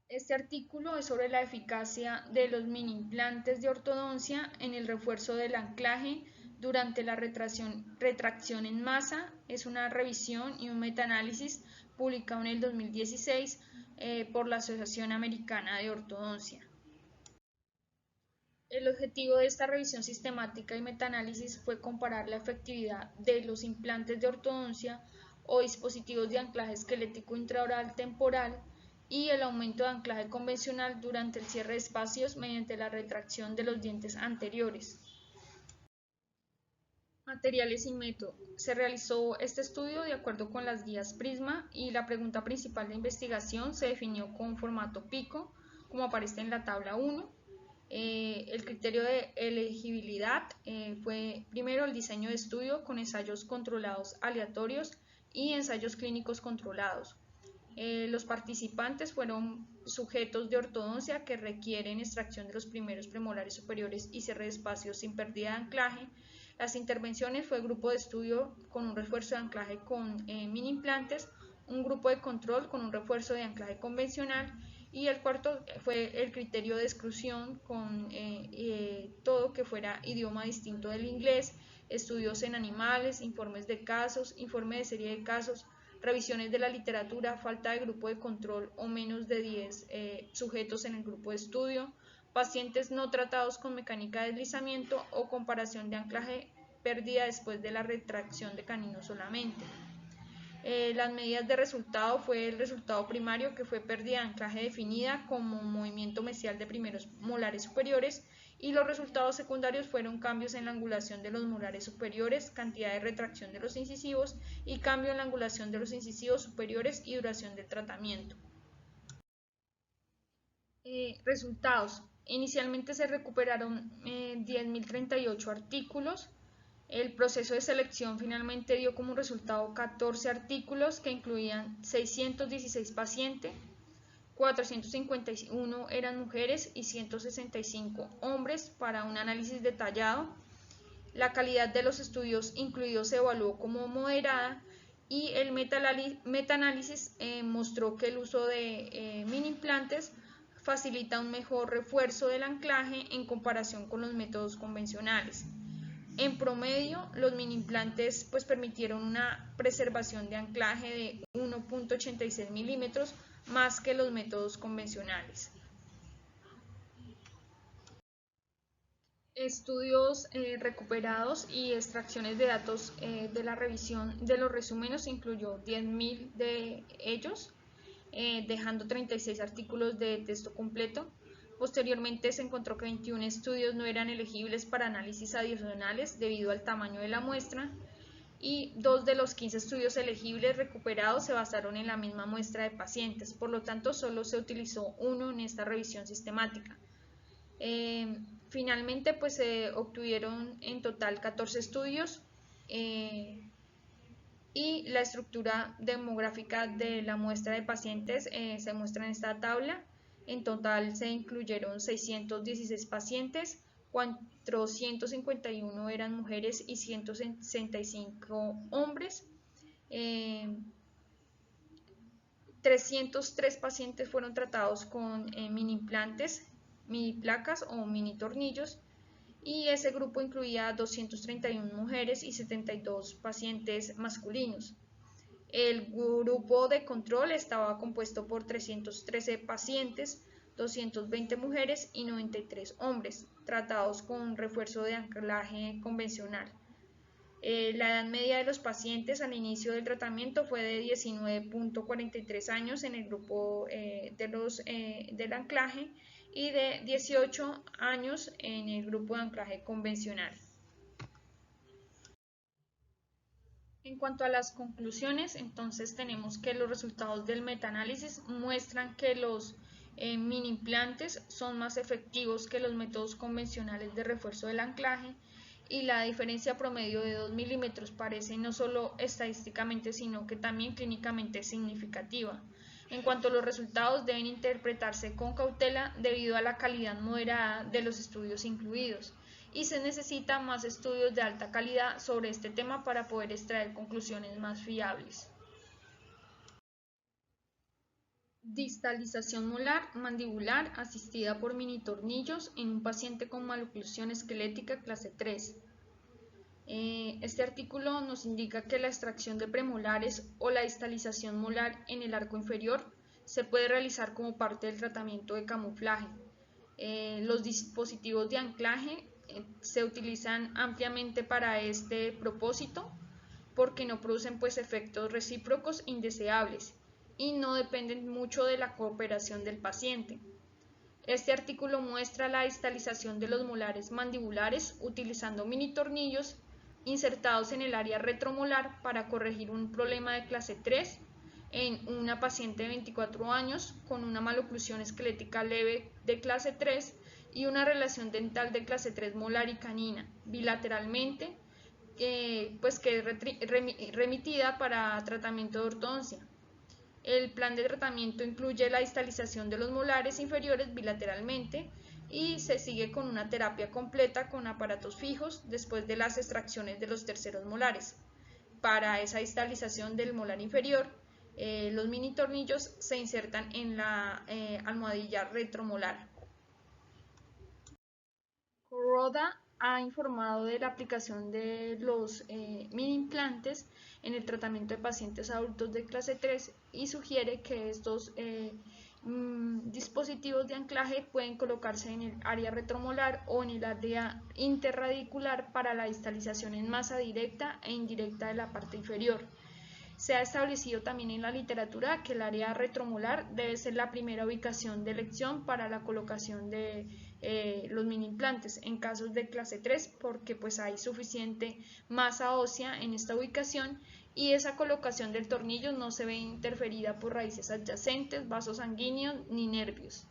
Este artículo es sobre la eficacia de los mini implantes de ortodoncia en el refuerzo del anclaje durante la retracción en masa. Es una revisión y un metaanálisis publicado en el 2016 por la Asociación Americana de Ortodoncia. El objetivo de esta revisión sistemática y metaanálisis fue comparar la efectividad de los implantes de ortodoncia o dispositivos de anclaje esquelético intraoral temporal y el aumento de anclaje convencional durante el cierre de espacios mediante la retracción de los dientes anteriores. Materiales y método. Se realizó este estudio de acuerdo con las guías Prisma y la pregunta principal de investigación se definió con formato PICO, como aparece en la tabla 1. El criterio de elegibilidad fue primero el diseño de estudio con ensayos controlados aleatorios y ensayos clínicos controlados. Los participantes fueron sujetos de ortodoncia que requieren extracción de los primeros premolares superiores y cierre de espacios sin pérdida de anclaje. Las intervenciones fue grupo de estudio con un refuerzo de anclaje con mini implantes, un grupo de control con un refuerzo de anclaje convencional y el cuarto fue el criterio de exclusión con todo que fuera idioma distinto del inglés, estudios en animales, informes de casos, informe de serie de casos, revisiones de la literatura, falta de grupo de control o menos de 10 sujetos en el grupo de estudio, pacientes no tratados con mecánica de deslizamiento o comparación de anclaje pérdida después de la retracción de canino solamente. Las medidas de resultado fue el resultado primario que fue pérdida de anclaje definida como movimiento mesial de primeros molares superiores y los resultados secundarios fueron cambios en la angulación de los molares superiores, cantidad de retracción de los incisivos y cambio en la angulación de los incisivos superiores y duración del tratamiento. Resultados. Inicialmente se recuperaron 10.038 artículos. El proceso de selección finalmente dio como resultado 14 artículos que incluían 616 pacientes, 451 eran mujeres y 165 hombres para un análisis detallado. La calidad de los estudios incluidos se evaluó como moderada y el metaanálisis mostró que el uso de mini implantes facilita un mejor refuerzo del anclaje en comparación con los métodos convencionales. En promedio, los mini implantes permitieron una preservación de anclaje de 1.86 milímetros más que los métodos convencionales. Estudios recuperados y extracciones de datos de la revisión de los resúmenes incluyó 10.000 de ellos, dejando 36 artículos de texto completo. Posteriormente se encontró que 21 estudios no eran elegibles para análisis adicionales debido al tamaño de la muestra y 2 de los 15 estudios elegibles recuperados se basaron en la misma muestra de pacientes, por lo tanto solo se utilizó uno en esta revisión sistemática. Finalmente se obtuvieron en total 14 estudios y la estructura demográfica de la muestra de pacientes se muestra en esta tabla. En total se incluyeron 616 pacientes, 451 eran mujeres y 165 hombres. 303 pacientes fueron tratados con mini implantes, mini placas o mini tornillos y ese grupo incluía 231 mujeres y 72 pacientes masculinos. El grupo de control estaba compuesto por 313 pacientes, 220 mujeres y 93 hombres, tratados con refuerzo de anclaje convencional. La edad media de los pacientes al inicio del tratamiento fue de 19.43 años en el grupo del anclaje y de 18 años en el grupo de anclaje convencional. En cuanto a las conclusiones, entonces tenemos que los resultados del metaanálisis muestran que los mini implantes son más efectivos que los métodos convencionales de refuerzo del anclaje y la diferencia promedio de 2 milímetros parece no solo estadísticamente sino que también clínicamente significativa. En cuanto a los resultados, deben interpretarse con cautela debido a la calidad moderada de los estudios incluidos y se necesitan más estudios de alta calidad sobre este tema para poder extraer conclusiones más fiables. Distalización molar mandibular asistida por mini tornillos en un paciente con maloclusión esquelética clase 3. Este artículo nos indica que la extracción de premolares o la distalización molar en el arco inferior se puede realizar como parte del tratamiento de camuflaje. Los dispositivos de anclaje se utilizan ampliamente para este propósito porque no producen pues efectos recíprocos indeseables y no dependen mucho de la cooperación del paciente. Este artículo muestra la distalización de los molares mandibulares utilizando mini tornillos insertados en el área retromolar para corregir un problema de clase 3 en una paciente de 24 años con una maloclusión esquelética leve de clase 3 y una relación dental de clase 3 molar y canina bilateralmente, pues que es remitida para tratamiento de ortodoncia. El plan de tratamiento incluye la distalización de los molares inferiores bilateralmente y se sigue con una terapia completa con aparatos fijos después de las extracciones de los terceros molares. Para esa distalización del molar inferior, los mini tornillos se insertan en la almohadilla retromolar. Kuroda ha informado de la aplicación de los mini implantes en el tratamiento de pacientes adultos de clase 3 y sugiere que estos dispositivos de anclaje pueden colocarse en el área retromolar o en el área interradicular para la distalización en masa directa e indirecta de la parte inferior. Se ha establecido también en la literatura que el área retromolar debe ser la primera ubicación de elección para la colocación de los mini implantes en casos de clase 3 porque pues hay suficiente masa ósea en esta ubicación y esa colocación del tornillo no se ve interferida por raíces adyacentes, vasos sanguíneos ni nervios.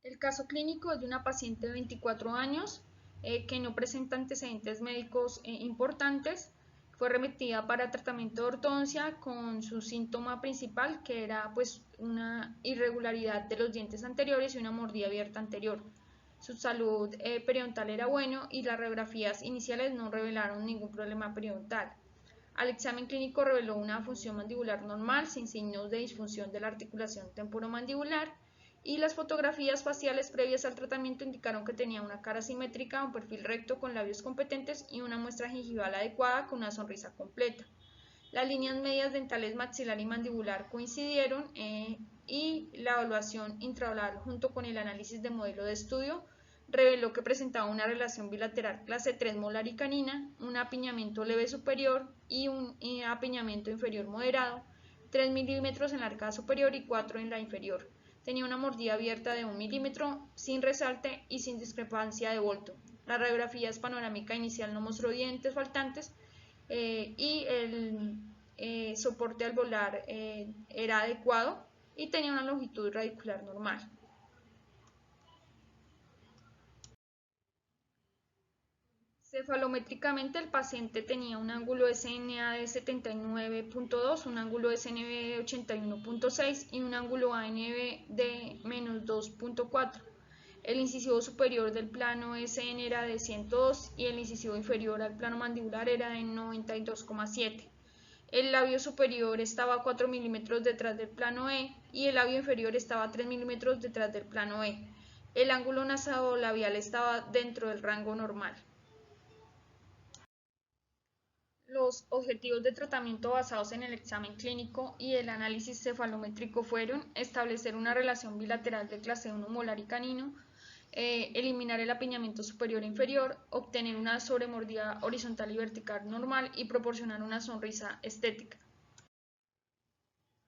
El caso clínico es de una paciente de 24 años que no presenta antecedentes médicos importantes. Fue remitida para tratamiento de ortodoncia con su síntoma principal, que era pues una irregularidad de los dientes anteriores y una mordida abierta anterior. Su salud periodontal era bueno y las radiografías iniciales no revelaron ningún problema periodontal. Al examen clínico reveló una función mandibular normal sin signos de disfunción de la articulación temporomandibular y las fotografías faciales previas al tratamiento indicaron que tenía una cara simétrica, un perfil recto con labios competentes y una muestra gingival adecuada con una sonrisa completa. Las líneas medias dentales maxilar y mandibular coincidieron y la evaluación intraoral junto con el análisis de modelo de estudio reveló que presentaba una relación bilateral clase 3 molar y canina, un apiñamiento leve superior y un apiñamiento inferior moderado, 3 milímetros en la arcada superior y 4 en la inferior. Tenía una mordida abierta de 1 milímetro, sin resalte y sin discrepancia de volto. La radiografía panorámica inicial no mostró dientes faltantes y el soporte alveolar era adecuado y tenía una longitud radicular normal. Cefalométricamente el paciente tenía un ángulo SNA de 79.2, un ángulo SNB de 81.6 y un ángulo ANB de menos 2.4. El incisivo superior del plano SN era de 102 y el incisivo inferior al plano mandibular era de 92,7. El labio superior estaba a 4 milímetros detrás del plano E y el labio inferior estaba a 3 milímetros detrás del plano E. El ángulo nasolabial estaba dentro del rango normal. Los objetivos de tratamiento basados en el examen clínico y el análisis cefalométrico fueron establecer una relación bilateral de clase 1 molar y canino, eliminar el apiñamiento superior e inferior, obtener una sobremordida horizontal y vertical normal y proporcionar una sonrisa estética.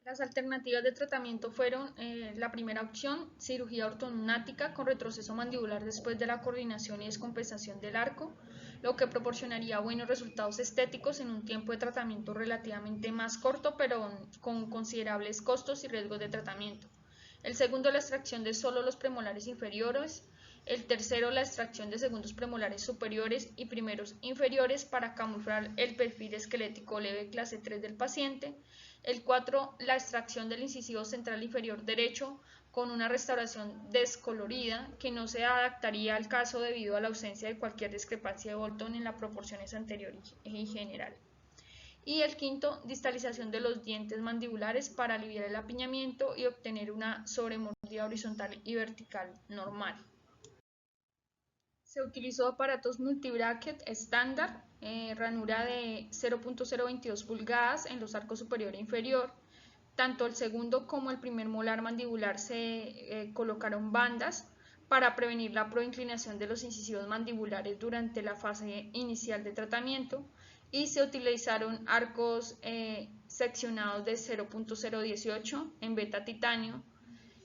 Las alternativas de tratamiento fueron la primera opción, cirugía ortognática con retroceso mandibular después de la coordinación y descompensación del arco, lo que proporcionaría buenos resultados estéticos en un tiempo de tratamiento relativamente más corto, pero con considerables costos y riesgos de tratamiento. El segundo, la extracción de solo los premolares inferiores. El tercero, la extracción de segundos premolares superiores y primeros inferiores para camuflar el perfil esquelético leve clase 3 del paciente. El 4, la extracción del incisivo central inferior derecho con una restauración descolorida que no se adaptaría al caso debido a la ausencia de cualquier discrepancia de Bolton en las proporciones anterior y general. Y el quinto, distalización de los dientes mandibulares para aliviar el apiñamiento y obtener una sobremordida horizontal y vertical normal. Se utilizó aparatos multibracket estándar, ranura de 0.022 pulgadas en los arcos superior e inferior. Tanto el segundo como el primer molar mandibular se colocaron bandas para prevenir la proinclinación de los incisivos mandibulares durante la fase inicial de tratamiento, y se utilizaron arcos seccionados de 0.018 en beta titanio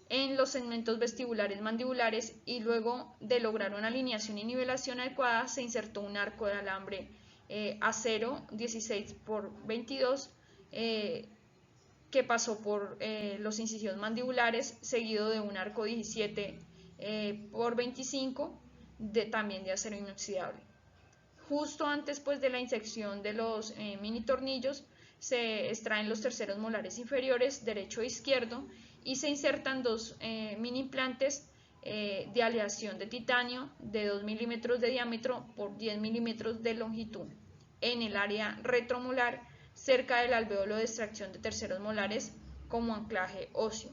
en los segmentos vestibulares mandibulares, y luego de lograr una alineación y nivelación adecuada se insertó un arco de alambre acero 16 por 22 que pasó por los incisivos mandibulares, seguido de un arco 17 por 25 también de acero inoxidable. Justo antes pues, de la inserción de los mini tornillos, se extraen los terceros molares inferiores, derecho e izquierdo, y se insertan dos mini implantes de aleación de titanio de 2 milímetros de diámetro por 10 milímetros de longitud en el área retromolar, cerca del alvéolo de extracción de terceros molares como anclaje óseo.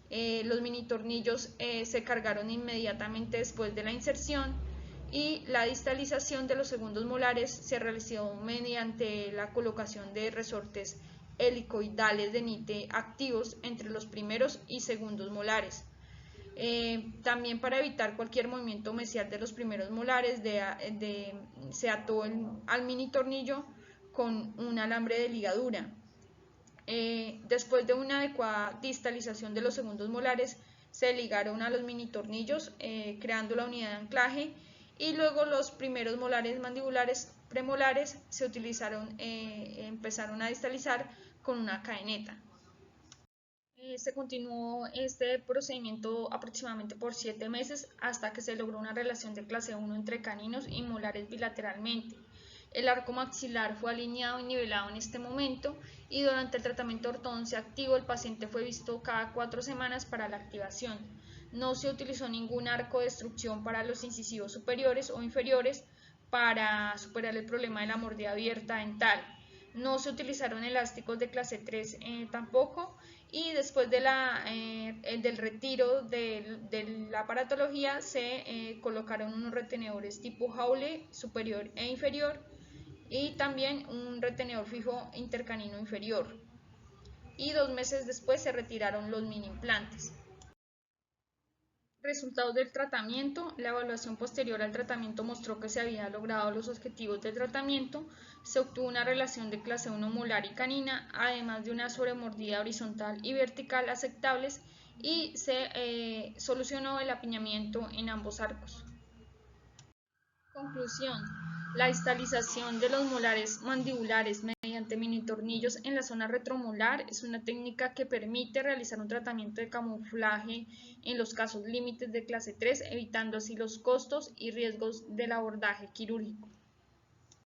Los mini tornillos se cargaron inmediatamente después de la inserción, y la distalización de los segundos molares se realizó mediante la colocación de resortes helicoidales de nite activos entre los primeros y segundos molares. También, para evitar cualquier movimiento mesial de los primeros molares, se ató al mini tornillo con un alambre de ligadura. Después de una adecuada distalización de los segundos molares, se ligaron a los mini tornillos creando la unidad de anclaje, y luego los primeros molares mandibulares premolares se empezaron a distalizar con una cadeneta. Se continuó este procedimiento aproximadamente por 7 meses hasta que se logró una relación de clase 1 entre caninos y molares bilateralmente. El arco maxilar fue alineado y nivelado en este momento, y durante el tratamiento de ortodoncia activo el paciente fue visto cada 4 semanas para la activación. No se utilizó ningún arco de extrusión para los incisivos superiores o inferiores para superar el problema de la mordida abierta dental. No se utilizaron elásticos de clase 3 tampoco, y después del retiro de la aparatología se colocaron unos retenedores tipo Hawley superior e inferior, y también un retenedor fijo intercanino inferior, y 2 meses después se retiraron los mini implantes. Resultados del tratamiento. La evaluación posterior al tratamiento mostró que se habían logrado los objetivos del tratamiento. Se obtuvo una relación de clase 1 molar y canina, además de una sobremordida horizontal y vertical aceptables, y se solucionó el apiñamiento en ambos arcos. Conclusión. La distalización de los molares mandibulares mediante mini tornillos en la zona retromolar es una técnica que permite realizar un tratamiento de camuflaje en los casos límites de clase 3, evitando así los costos y riesgos del abordaje quirúrgico.